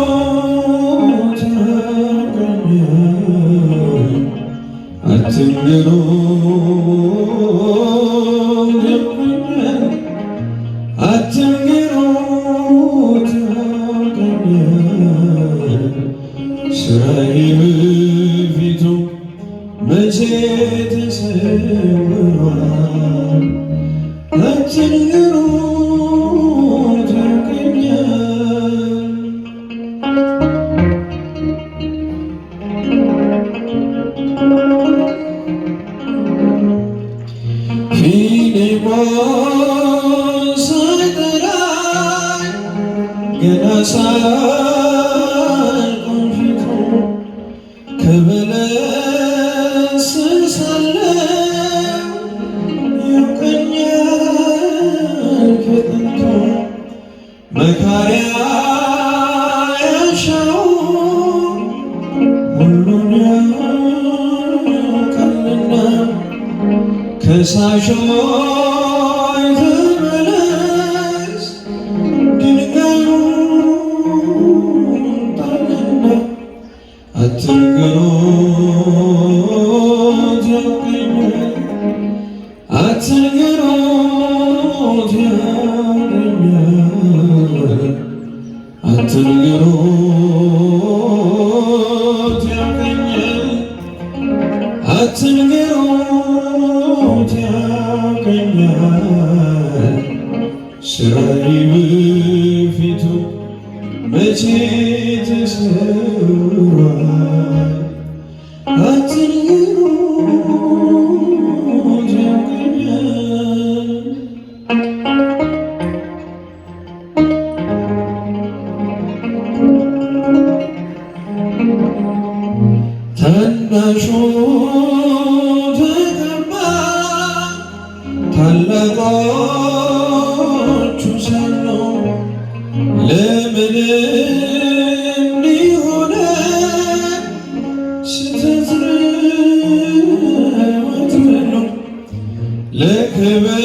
አትንገሩት ያውቀኛል አትንገሩት ያውቀኛል አትንገሩት ያውቀኛል ስራዬ በፊቱ መቼ ተሰውሯል አትንገሩት ያውቀኛል ፊልጶስ ሳይጠራኝ ገና ሳልቆም ፊቱ ከበለስ ሳለሁ ያውቀኛል ከጥንቱ መካሪያ ያሻውን ሁሉን ያውቃልና ከሳሾይ ተመለስ ድንጋዩን ጣልና አትንገሩት ያውቀኛል አትንገሩት ያውቀኛል አትንገሩት ያውቀኛል አትንገሩት ያውቀኛል ስራዬ በፊቱ መቼ ተሰውሯል አትንገሩት ያውቀኛል ታናሹ ተቀማ ታላቆቹ ሳሉ ለምን እንዲሆነ ስህተት ነው አትበሉ ለክብር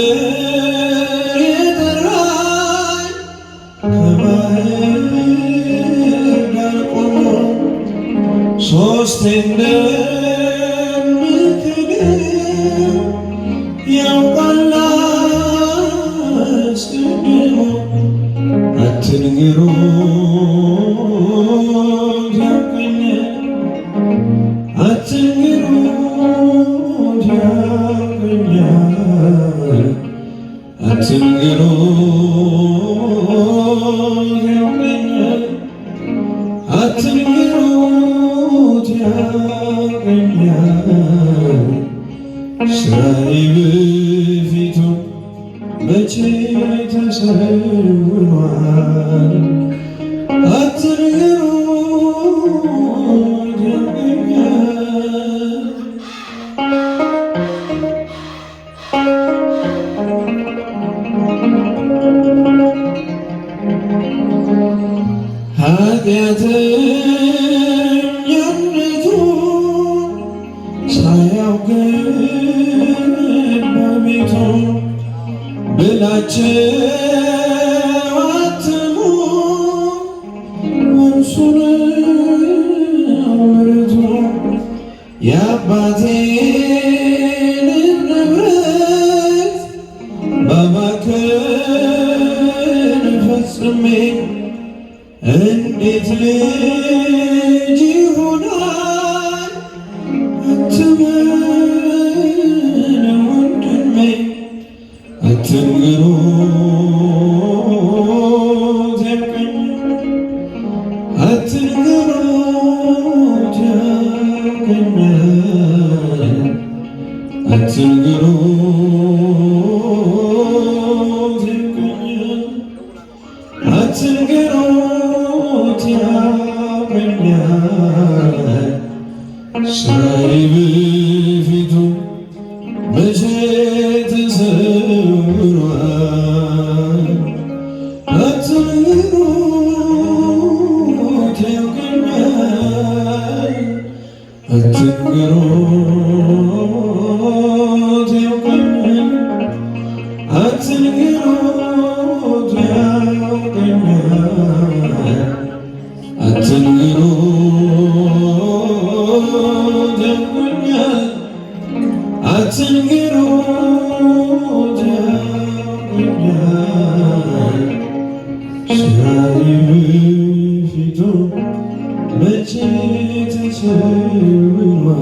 የጠራኝ ከባህር ዳር ቆሞ ሶስቴ እንደምክደው ያውቃል አስቀድሞ አትንገሩት ያውቀኛል አትንገሩት ያውቀኛል አትንገሩት ያውቀኛል አትንገሩት ያውቀኛል ስራዬ በፊቱ መቼ ተሰውሯል አትንገሩት ያውቀኛል ኃጢአተኛነቱን ሳያውቅ በቤቱ ብላቸው አትሙ ወንሱን ምሕረቱ የአባቴን ንብረት በማከን ፈጽሜ እንዴት ልጅ ይሆናል አትበል ወንድሜ አትንገሩት ያውቀኛል አትንገሩት ያውቀኛል አትንገሩት ያውቀኛል አትንገሩት ያውቀኛል ስራዬ በፊቱ መቼ ተሰውሯል አትንገሩት ያውቀኛል አትንገሩት ያውቀኛል አትንገሩት ያውቀኛል ሲያይ በፊቱ መቼ ተሰውሯል?